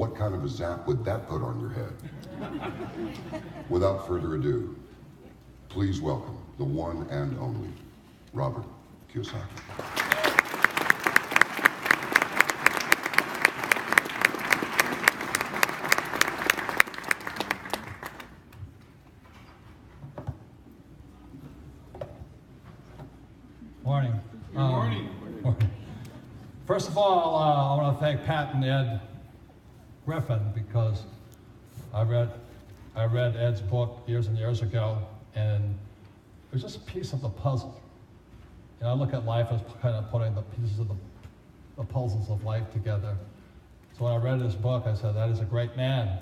what kind of a zap would that put on your head? Without further ado, please welcome the one and only Robert Kiyosaki. Morning. Good morning. First of all, I want to thank Pat and Ed Griffin because I read Ed's book years and years ago, and it was just a piece of the puzzle. You know, I look at life as kind of putting the pieces of the puzzles of life together. So when I read his book, I said, that is a great man.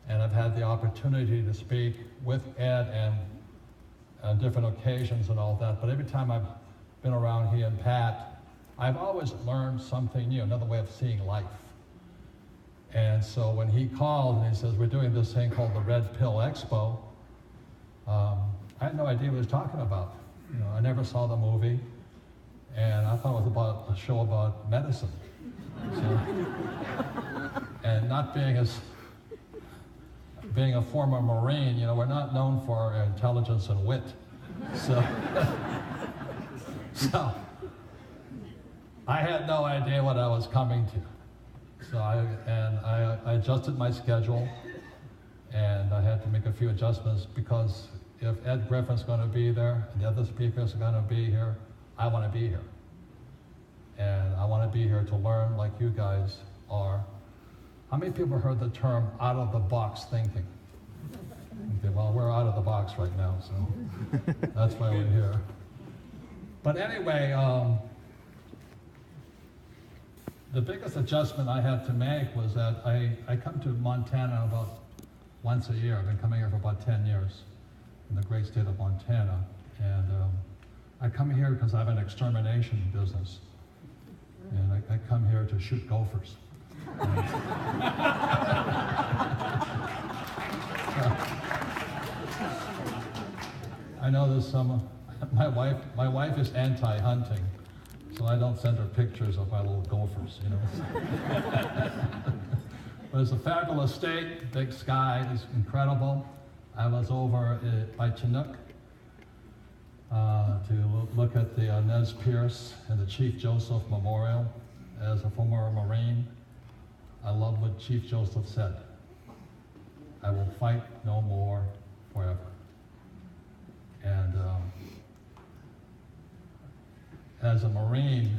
And I've had the opportunity to speak with Ed and on different occasions and all that, but every time I've been around he and Pat, I've always learned something new, another way of seeing life. And so when he called and he says, we're doing this thing called the Red Pill Expo, I had no idea what he was talking about. You know, I never saw the movie, and I thought it was about a show about medicine. So, and not being a former Marine, you know, we're not known for our intelligence and wit. So I had no idea what I was coming to. So I adjusted my schedule, and I had to make a few adjustments because if Ed Griffin's going to be there and the other speakers are going to be here, I want to be here. And I want to be here to learn like you guys are. How many people heard the term out-of-the-box thinking? Okay, well, we're out of the box right now, so that's why we're here. But anyway, the biggest adjustment I had to make was that I come to Montana about once a year. I've been coming here for about 10 years in the great state of Montana. And I come here because I have an extermination business. And I come here to shoot gophers. I know there's some, my wife is anti-hunting, so I don't send her pictures of my little gophers, you know. But it's a fabulous state, big sky is incredible. I was over by Chinook to look at the Nez Perce and the Chief Joseph Memorial. As a former Marine, I love what Chief Joseph said. I will fight no more forever. And as a Marine,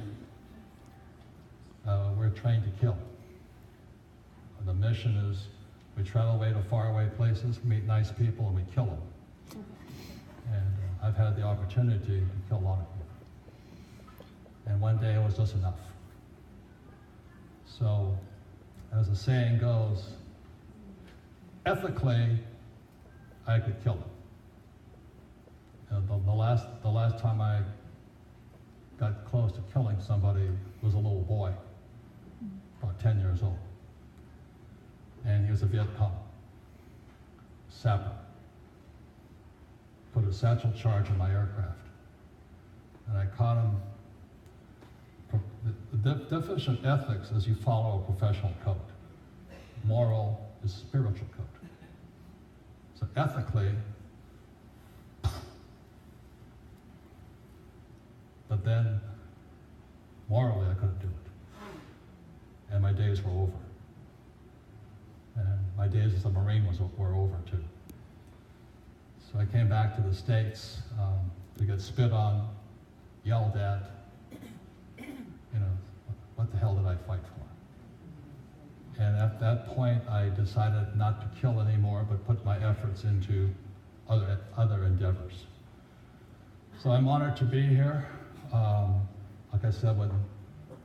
we're trained to kill. The mission is we travel away to faraway places, meet nice people, and we kill them. And I've had the opportunity to kill a lot of people. And one day it was just enough. So, as the saying goes, ethically, I could kill them. You know, the last time I got close to killing somebody was a little boy, about 10 years old. And he was a Viet Cong sapper. Put a satchel charge in my aircraft. And I caught him. The definition of ethics is you follow a professional code. Moral is spiritual code. So ethically, but then morally I couldn't do it. And my days were over. And my days as a Marine were over too. So I came back to the States to get spit on, yelled at. You know, what the hell did I fight for? And at that point, I decided not to kill anymore, but put my efforts into other endeavors. So I'm honored to be here. Like I said,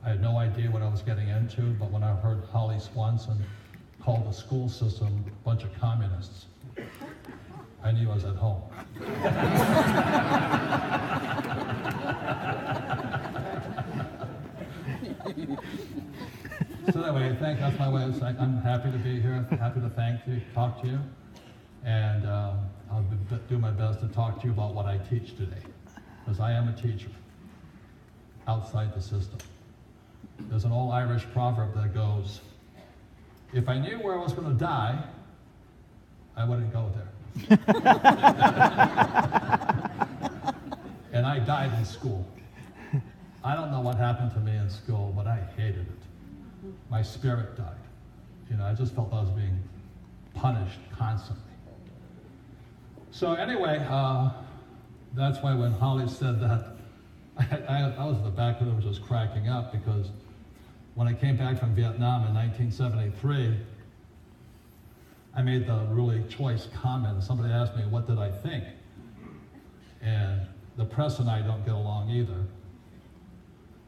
I had no idea what I was getting into, but when I heard Holly Swanson call the school system a bunch of communists, I knew I was at home. So anyway, that's my way of saying I'm happy to be here, happy to talk to you, and I'll do my best to talk to you about what I teach today, because I am a teacher outside the system. There's an old Irish proverb that goes, if I knew where I was going to die, I wouldn't go there. And I died in school. I don't know what happened to me in school, but I hated it. My spirit died. You know, I just felt I was being punished constantly. So anyway, that's why when Holly said that, I was in the back of the room just cracking up, because when I came back from Vietnam in 1973, I made the really choice comment. Somebody asked me, what did I think? And the press and I don't get along either.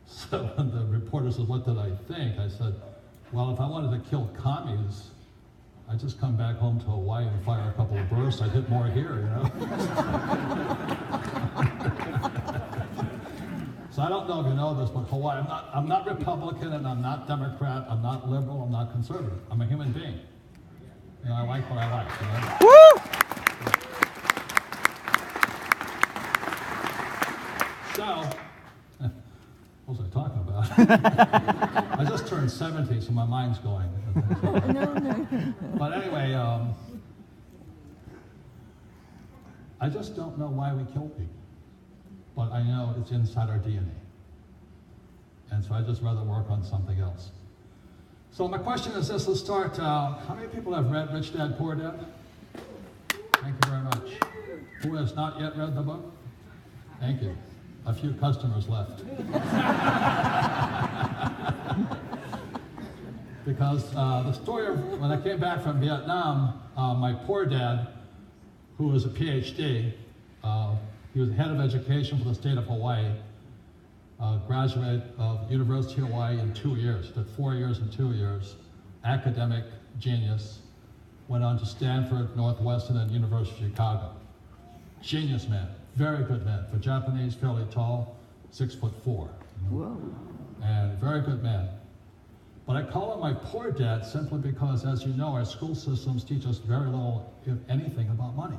So when the reporter said, what did I think? I said, well, if I wanted to kill commies, I'd just come back home to Hawaii and fire a couple of bursts. I'd hit more here, you know? So I don't know if you know this, but Hawaii, I'm not Republican, and I'm not Democrat, I'm not liberal, I'm not conservative. I'm a human being. You know, I like what I like, you know? Woo! So, what was I talking about? I just turned 70, so my mind's going. No. But anyway, I just don't know why we kill people. But I know it's inside our DNA. And so I'd just rather work on something else. So my question is this, let's start. How many people have read Rich Dad, Poor Dad? Thank you very much. Who has not yet read the book? Thank you. A few customers left. Because the story of when I came back from Vietnam, my poor dad, who was a PhD, he was head of education for the state of Hawaii, graduate of University of Hawaii in 2 years, did 4 years and 2 years, academic genius, went on to Stanford, Northwestern, and University of Chicago. Genius man, very good man. For Japanese, fairly tall, 6'4". Whoa. And very good man. But I call him my poor dad simply because, as you know, our school systems teach us very little, if anything, about money.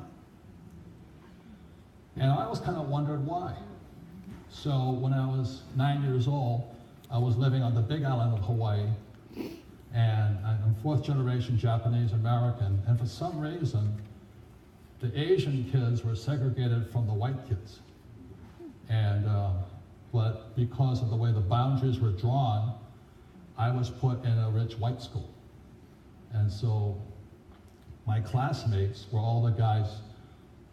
And I always kind of wondered why. So when I was 9 years old, I was living on the big island of Hawaii, and I'm fourth generation Japanese American, and for some reason, the Asian kids were segregated from the white kids. And but because of the way the boundaries were drawn, I was put in a rich white school. And so my classmates were all the guys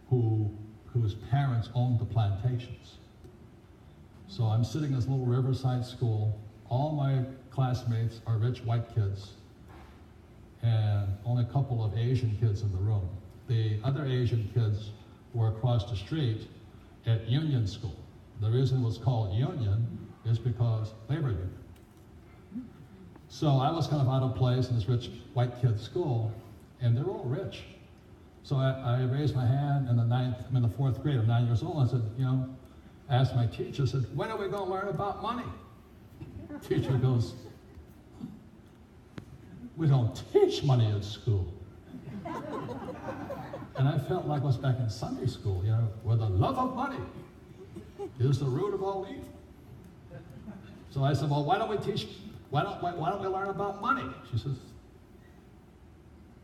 whose parents owned the plantations. So I'm sitting in this little riverside school. All my classmates are rich white kids, and only a couple of Asian kids in the room. The other Asian kids were across the street at Union School. The reason it was called Union is because labor union. So I was kind of out of place in this rich white kid school, and they're all rich. So I raised my hand in the fourth grade, I'm 9 years old, and I said, asked my teacher, I said, when are we going to learn about money? Teacher goes, we don't teach money at school. And I felt like I was back in Sunday school, where the love of money is the root of all evil. So I said, well, why don't we learn about money? She says,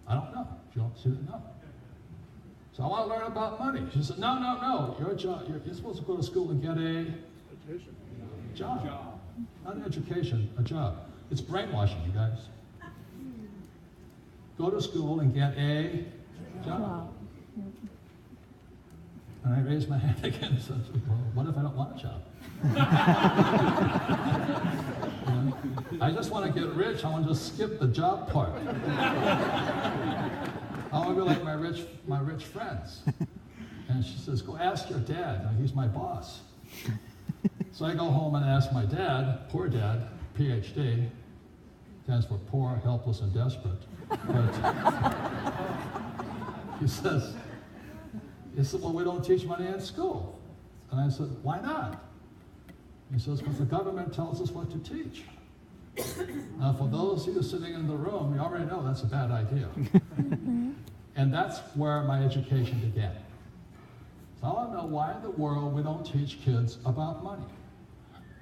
I don't know. She didn't know. So I want to learn about money. She said, no. You're supposed to go to school and get a job. Not an education, a job. It's brainwashing, you guys. Go to school and get a job. And I raised my hand again and said, well, what if I don't want a job? I just want to get rich. I want to just skip the job part. I want to be like my rich friends. And she says, go ask your dad. He's my boss. So I go home and ask my dad, poor dad, PhD, stands for poor, helpless, and desperate. But he says, well, we don't teach money in school. And I said, why not? He says, because the government tells us what to teach. Now, for those of you sitting in the room, you already know that's a bad idea. And that's where my education began. So I want to know why in the world we don't teach kids about money.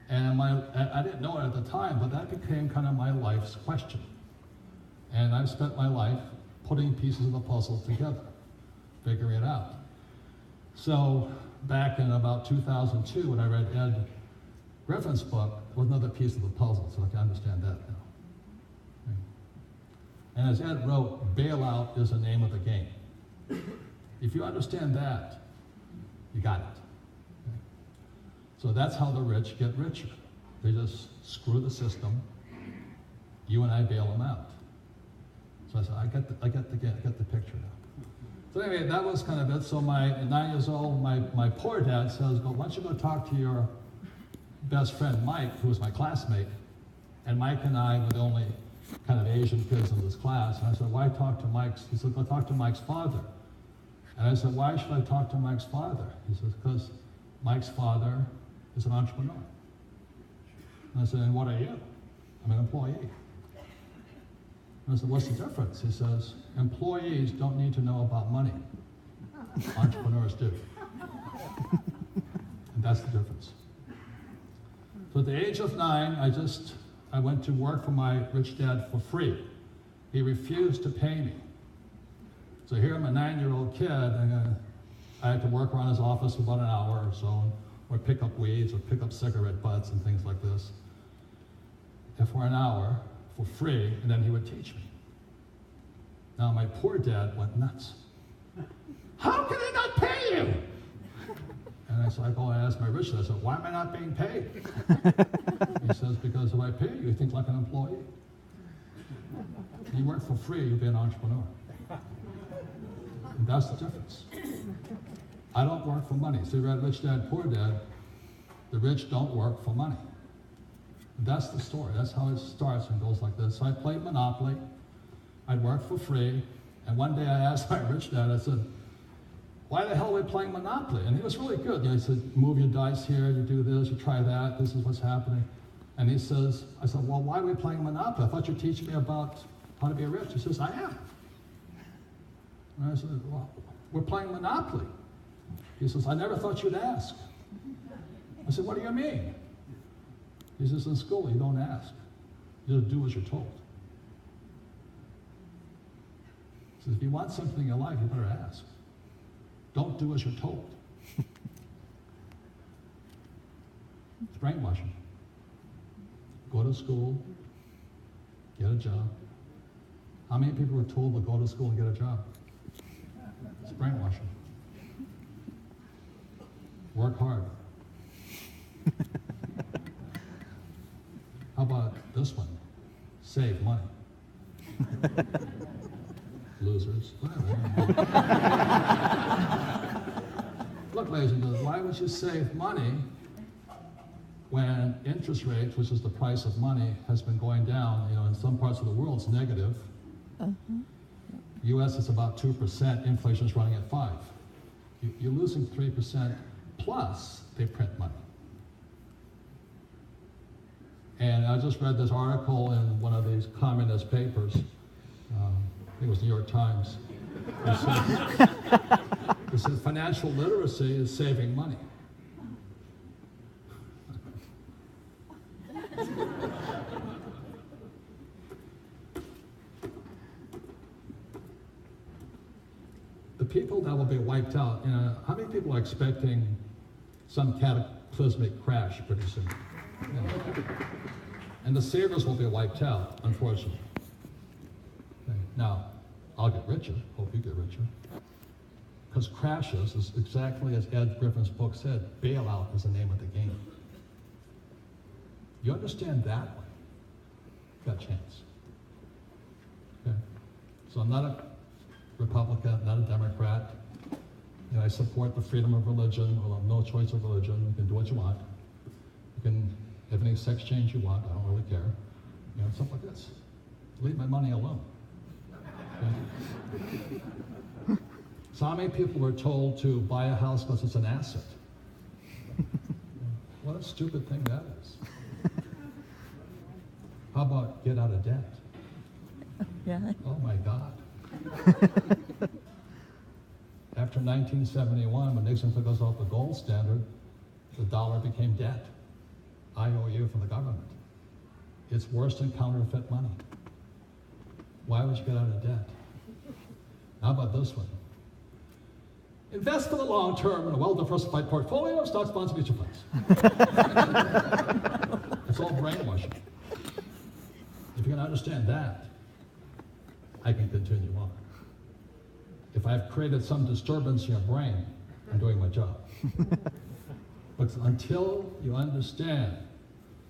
And I didn't know it at the time, but that became kind of my life's question. And I've spent my life putting pieces of the puzzle together, figuring it out. So back in about 2002, when I read Ed Griffin's book, there was another piece of the puzzle, so I can understand that now. Okay. And as Ed wrote, bailout is the name of the game. If you understand that, you got it. Okay. So that's how the rich get richer. They just screw the system. You and I bail them out. So I said, I get the picture now. So anyway, that was kind of it. So at 9 years old, my poor dad says, why don't you go talk to your best friend, Mike, who was my classmate. And Mike and I were the only kind of Asian kids in this class. And I said, why talk to Mike's? He said, go talk to Mike's father. And I said, why should I talk to Mike's father? He says, because Mike's father is an entrepreneur. And I said, and what are you? I'm an employee. And I said, what's the difference? He says, employees don't need to know about money. Entrepreneurs do. And that's the difference. So at the age of 9, I went to work for my rich dad for free. He refused to pay me. So here I'm a 9-year-old kid, and I had to work around his office for about an hour or so, or pick up weeds, or pick up cigarette butts and things like this. And for an hour, for free, and then he would teach me. Now my poor dad went nuts. How can he not pay you? And so I go and ask my rich dad, I said, why am I not being paid? He says, because if I pay you, you think like an employee. You work for free, you'll be an entrepreneur. And that's the difference. I don't work for money. So you read Rich Dad, Poor Dad. The rich don't work for money. That's the story. That's how it starts and goes like this. So I played Monopoly. I'd work for free. And one day I asked my rich dad, I said, why the hell are we playing Monopoly? And he was really good. He said, move your dice here, you do this, you try that, this is what's happening. And he says, I said, well, why are we playing Monopoly? I thought you'd teach me about how to be rich. He says, I am. And I said, well, we're playing Monopoly. He says, I never thought you'd ask. I said, what do you mean? He says, in school, you don't ask. You just do as you're told. He says, if you want something in your life, you better ask. Don't do as you're told. It's brainwashing. Go to school, get a job. How many people were told to go to school and get a job? It's brainwashing. Work hard. How about this one? Save money. Losers. Whatever. Look, ladies and gentlemen, why would you save money when interest rates, which is the price of money, has been going down? You know, in some parts of the world, it's negative. U.S. is about 2%. Inflation is running at 5%. You're losing 3%. Plus, they print money. And I just read this article in one of these communist papers. I think it was New York Times. It said financial literacy is saving money. The people that will be wiped out, you know, how many people are expecting some cataclysmic crash pretty soon? You know? And the savers will be wiped out, unfortunately. Okay. Now, I'll get richer, hope you get richer. Because crashes is exactly as Ed Griffin's book said, bailout is the name of the game. You understand that one, got a chance. Okay? So I'm not a Republican, not a Democrat. You know, I support the freedom of religion, or no choice of religion. You can do what you want. You can have any sex change you want, I don't really care. You know, stuff like this. Leave my money alone. Okay? So how many people were told to buy a house because it's an asset? What a stupid thing that is. How about get out of debt? Yeah. Oh my God. After 1971, when Nixon took us off the gold standard, the dollar became debt. IOU from the government. It's worse than counterfeit money. Why would you get out of debt? How about this one? Invest for the long term in a well-diversified portfolio of stocks, bonds, and mutual funds. It's all brainwashing. If you can understand that, I can continue on. If I've created some disturbance in your brain, I'm doing my job. But until you understand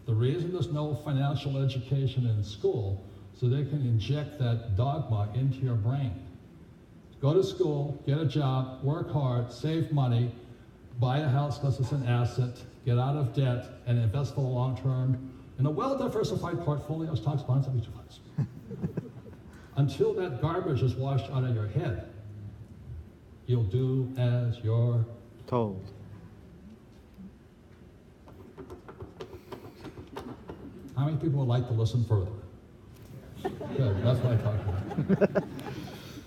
the reason there's no financial education in school, so they can inject that dogma into your brain. Go to school, get a job, work hard, save money, buy a house because it's an asset, get out of debt, and invest for the long term in a well-diversified portfolio of stocks, bonds, and mutual funds. Until that garbage is washed out of your head, you'll do as you're told. How many people would like to listen further? Good, that's what I talked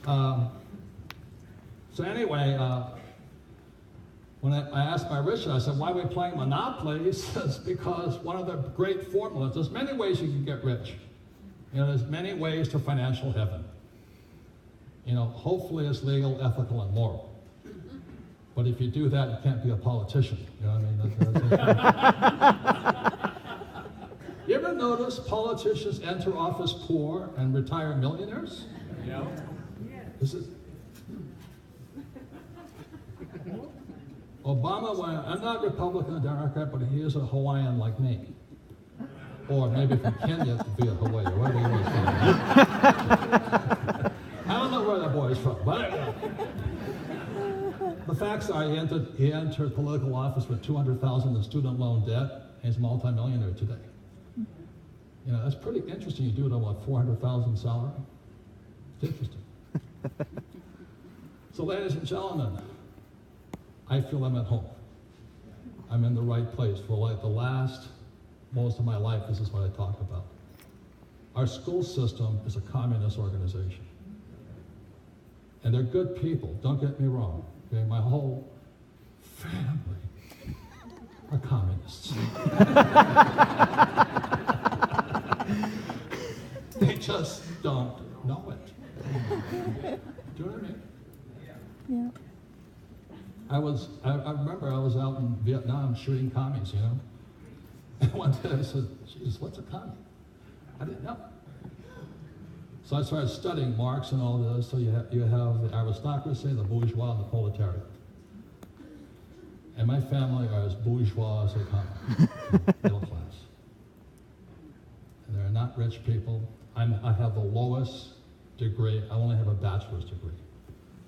about. So anyway, when I asked my Richard, I said, why are we playing Monopoly? He says, because one of the great formulas, there's many ways you can get rich. You know, there's many ways to financial heaven. You know, hopefully it's legal, ethical, and moral. But if you do that, you can't be a politician. You know what I mean? You ever notice politicians enter office poor and retire millionaires? Yeah. This is Obama went, I'm not Republican or Democrat, but he is a Hawaiian like me. Or maybe from Kenya via Hawaii, or wherever he was from. I don't know where that boy is from, but the facts are he entered political office with $200,000 in student loan debt, and he's a multimillionaire today. You know, that's pretty interesting. You do it on what, $400,000 salary? It's interesting. So ladies and gentlemen, I feel I'm at home. I'm in the right place for like most of my life, this is what I talk about. Our school system is a communist organization. And they're good people, don't get me wrong. Okay? My whole family are communists. They just don't know it. Do you know what I mean? Yeah. I remember I was out in Vietnam shooting commies, you know? And one day I said, Jesus, what's a commie? I didn't know. So I started studying Marx and all this. So you have the aristocracy, the bourgeois, and the proletariat. And my family are as bourgeois as they come, middle class. And they're not rich people. I have the lowest degree. I only have a bachelor's degree.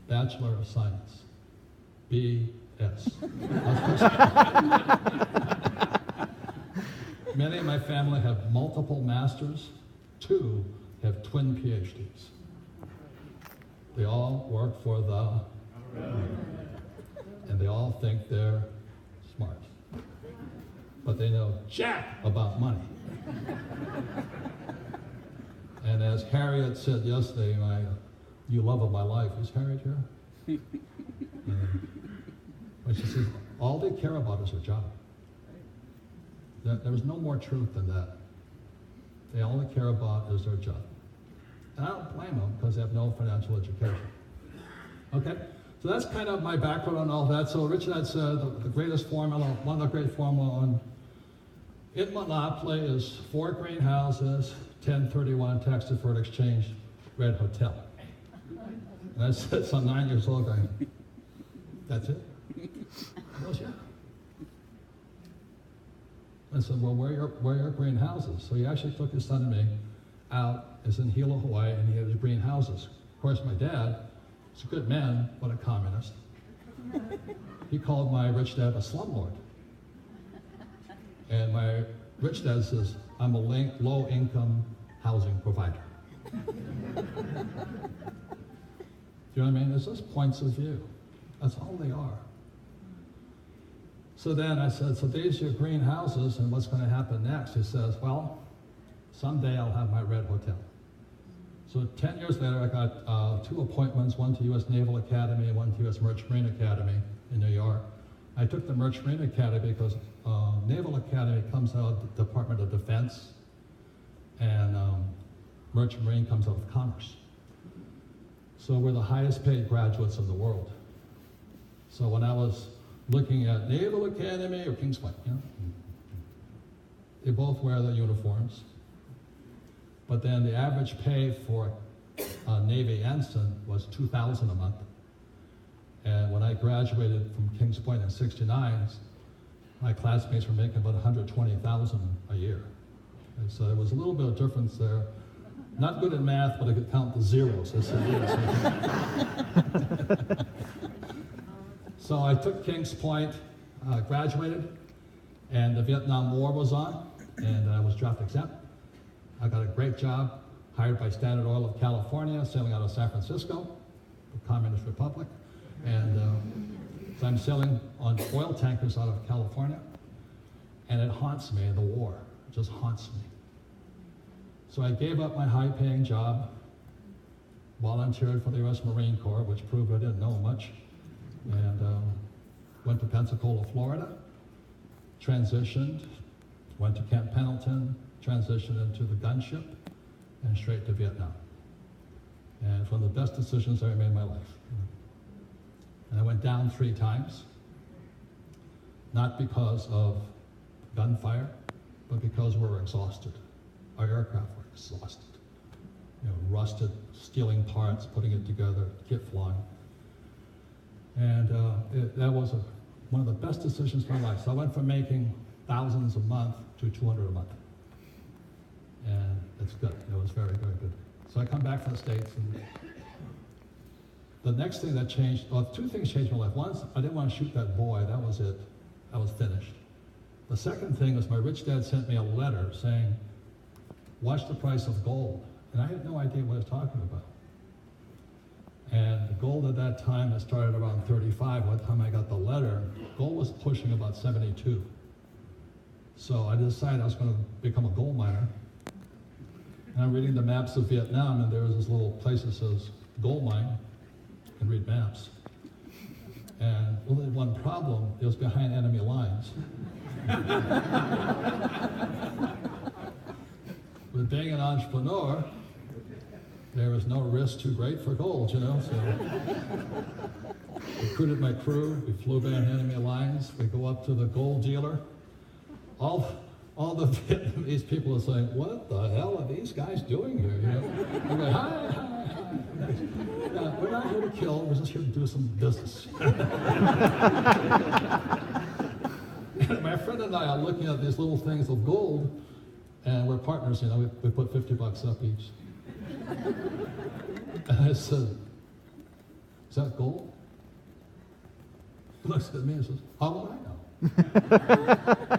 Bachelor of Science. B.S. Many of my family have multiple masters. 2 have twin PhDs. They all work for the and they all think they're smart. But they know jack about money. And as Harriet said yesterday, you love of my life, is Harriet here? But she says, all they care about is their job. There is no more truth than that. They all they care about is their job. And I don't blame them because they have no financial education. Okay? So that's kind of my background on all that. So Richard had said the greatest formula, one of the great formula in Monopoly is 4 greenhouses, 1031 tax-deferred exchange, red hotel. And I said, so I'm 9 years old going, that's it? He goes, yeah. I said, well, where are your greenhouses? So he actually took his son and me out. It's in Hilo, Hawaii, and he had his greenhouses. Of course, my dad is a good man, but a communist. He called my rich dad a slumlord. And my rich dad says, I'm a low-income housing provider. Do you know what I mean? It's just points of view. That's all they are. So then I said, so these are your greenhouses, and what's going to happen next? He says, well, someday I'll have my red hotel. So 10 years later, I got 2 appointments, one to U.S. Naval Academy and one to U.S. Merchant Marine Academy in New York. I took the Merchant Marine Academy because Naval Academy comes out of the Department of Defense, and merchant marine comes out of commerce. So we're the highest paid graduates in the world. So when I was looking at Naval Academy or King's Point, they both wear their uniforms. But then the average pay for a Navy ensign was $2,000 a month. And when I graduated from Kings Point in '69, my classmates were making about $120,000 a year. And so there was a little bit of difference there. Not good at math, but I could count the zeros. I said, yes. So I took Kings Point, graduated, and the Vietnam War was on, and I was draft exempt. I got a great job, hired by Standard Oil of California, sailing out of San Francisco, the Communist Republic. And so I'm sailing on oil tankers out of California, and it haunts me, the war. It just haunts me. So I gave up my high-paying job, volunteered for the U.S. Marine Corps, which proved I didn't know much, and went to Pensacola, Florida, transitioned, went to Camp Pendleton, transitioned into the gunship, and straight to Vietnam. And it's one of the best decisions I ever made in my life. And I went down 3 times, not because of gunfire, but because we were exhausted. Our aircraft were exhausted. Rusted, stealing parts, putting it together, kit flying. And that was one of the best decisions of my life. So I went from making thousands a month to 200 a month. And it's good. It was very, very good. So I come back from the States, and the next thing that changed, 2 things changed my life. One, I didn't want to shoot that boy. That was it. I was finished. The second thing was my rich dad sent me a letter saying, watch the price of gold. And I had no idea what he was talking about. And the gold at that time, it started around 35. By the time I got the letter, gold was pushing about 72. So I decided I was going to become a gold miner. And I'm reading the maps of Vietnam, and there was this little place that says gold mine. You can read maps. And only one problem, it was behind enemy lines. With being an entrepreneur, there was no risk too great for gold, So recruited my crew, we flew behind enemy lines, we go up to the gold dealer. All the Vietnamese people are saying, what the hell are these guys doing here? We're going, hi. We're not here to kill, we're just here to do some business. And my friend and I are looking at these little things of gold, and we're partners, we put $50 up each. And I said, is that gold? He looks at me and says, how would I know?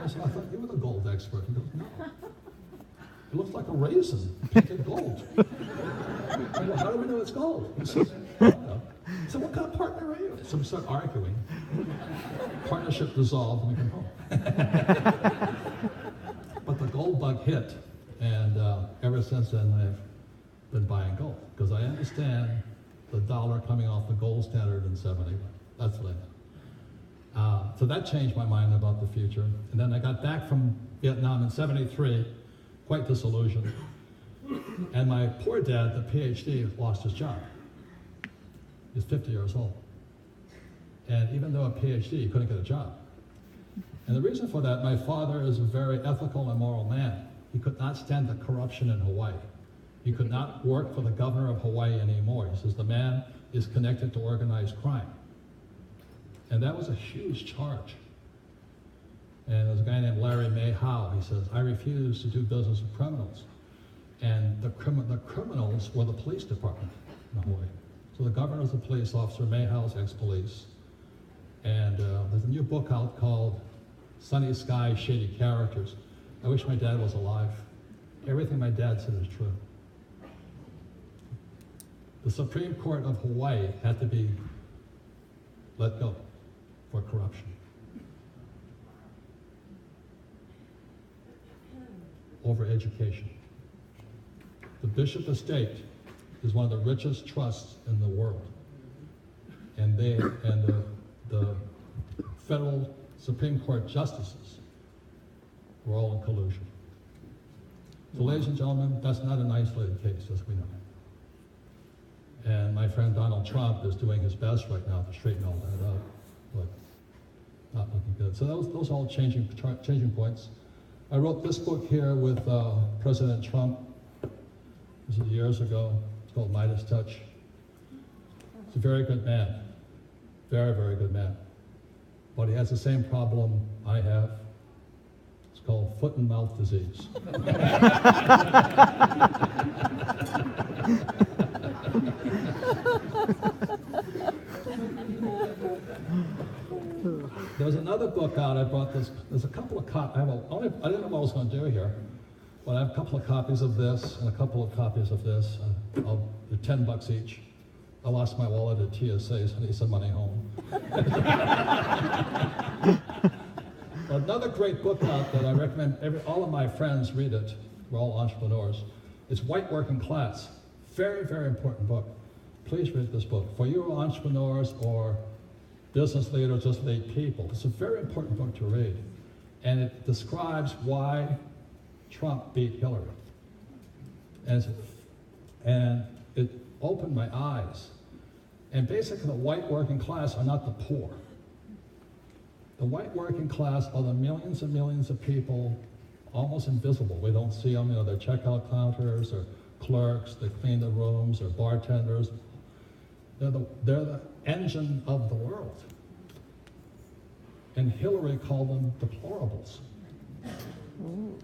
I said, I thought you were the gold expert. He goes, no. It looks like a raisin, painted gold. I go, how do we know it's gold? He says, I don't know. I said, what kind of partner are you? So we start arguing. Partnership dissolved, and we come home. But the gold bug hit, and ever since then I've been buying gold, because I understand the dollar coming off the gold standard in 71. That's what I know. So that changed my mind about the future. And then I got back from Vietnam in 73, quite disillusioned. And my poor dad, the PhD, lost his job. He's 50 years old. And even though a PhD, he couldn't get a job. And the reason for that, my father is a very ethical and moral man. He could not stand the corruption in Hawaii. He could not work for the governor of Hawaii anymore. He says the man is connected to organized crime. And that was a huge charge. And there's a guy named Larry May Howe. He says, I refuse to do business with criminals. And the criminals were the police department in Hawaii. So the governor was a police officer, May Howe's ex-police. And there's a new book out called Sunny Sky, Shady Characters. I wish my dad was alive. Everything my dad said is true. The Supreme Court of Hawaii had to be let go for corruption. Over education. The Bishop Estate is one of the richest trusts in the world. And the federal Supreme Court justices were all in collusion. So ladies and gentlemen, that's not an isolated case, as we know. And my friend Donald Trump is doing his best right now to straighten all that up, but not looking good. So those are all changing points. I wrote this book here with President Trump. This is years ago. It's called Midas Touch. He's a very good man. Very, very good man. But he has the same problem I have. It's called foot and mouth disease. There's another book out. I brought this. There's a couple of copies. I didn't know what I was going to do here, but I have a couple of copies of this and a couple of copies of this. They're $10 each. I lost my wallet at TSA, so I need some money home. Another great book out that I recommend all of my friends read it. We're all entrepreneurs. It's White Working Class. Very, very important book. Please read this book. For you entrepreneurs or business leaders, just lay people, it's a very important book to read. And it describes why Trump beat Hillary. And it opened my eyes. And basically, the white working class are not the poor. The white working class are the millions and millions of people, almost invisible. We don't see them, they're checkout counters, or clerks, they clean the rooms, or bartenders. They're the engine of the world. And Hillary called them deplorables. I'm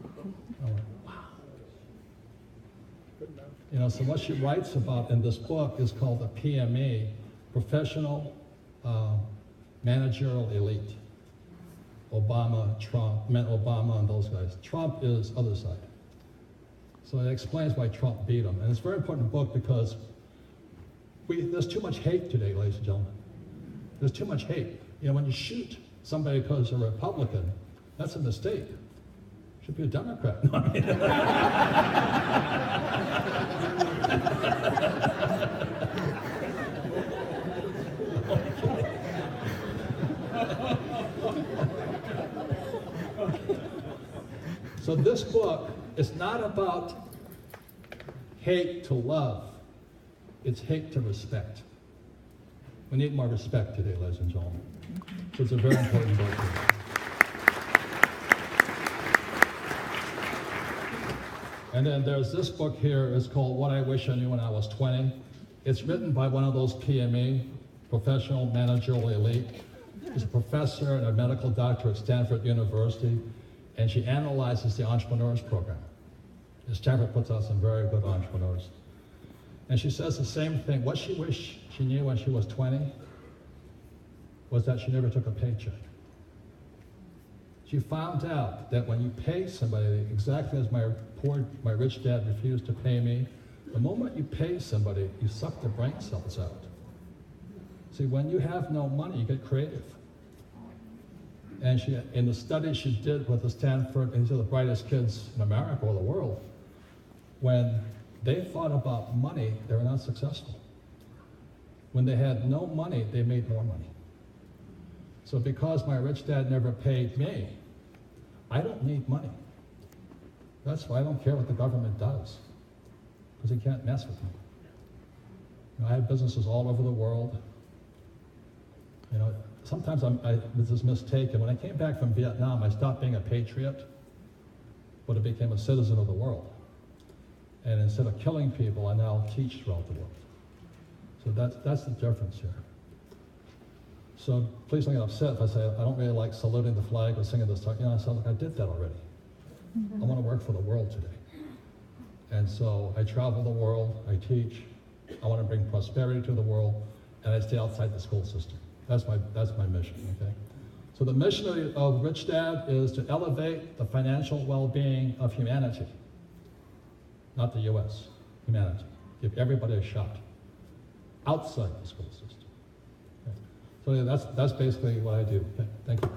like, wow. So what she writes about in this book is called the PME, Professional Managerial Elite. Obama, Trump, meant Obama and those guys. Trump is other side. So it explains why Trump beat him. And it's a very important book because there's too much hate today, ladies and gentlemen. There's too much hate. When you shoot somebody because they're a Republican, that's a mistake. Should be a Democrat. No, I mean, so this book is not about hate to love. It's hate to respect. We need more respect today, ladies and gentlemen. So it's a very important book. And then there's this book here. It's called What I Wish I Knew When I Was 20. It's written by one of those PME, Professional Managerial Elite. She's a professor and a medical doctor at Stanford University, and she analyzes the entrepreneurs program. And Stanford puts out some very good entrepreneurs. And she says the same thing. What she wished she knew when she was 20 was that she never took a paycheck. She found out that when you pay somebody, exactly as my rich dad refused to pay me, the moment you pay somebody, you suck their brain cells out. See, when you have no money, you get creative. And in the study she did with the Stanford, and these are the brightest kids in America or the world, when they thought about money, they were not successful. When they had no money, they made more money. So because my rich dad never paid me, I don't need money. That's why I don't care what the government does, because they can't mess with me. I have businesses all over the world. Sometimes this is mistaken. When I came back from Vietnam, I stopped being a patriot, but I became a citizen of the world. And instead of killing people, I now teach throughout the world. So that's the difference here. So please don't get upset if I say I don't really like saluting the flag or singing the song. I sound like I did that already. I want to work for the world today. And so I travel the world, I teach, I want to bring prosperity to the world, and I stay outside the school system. That's my mission, okay? So the mission of Rich Dad is to elevate the financial well-being of humanity, not the U.S., humanity. Give everybody a shot outside the school system. Okay? So yeah, that's basically what I do. Okay? Thank you.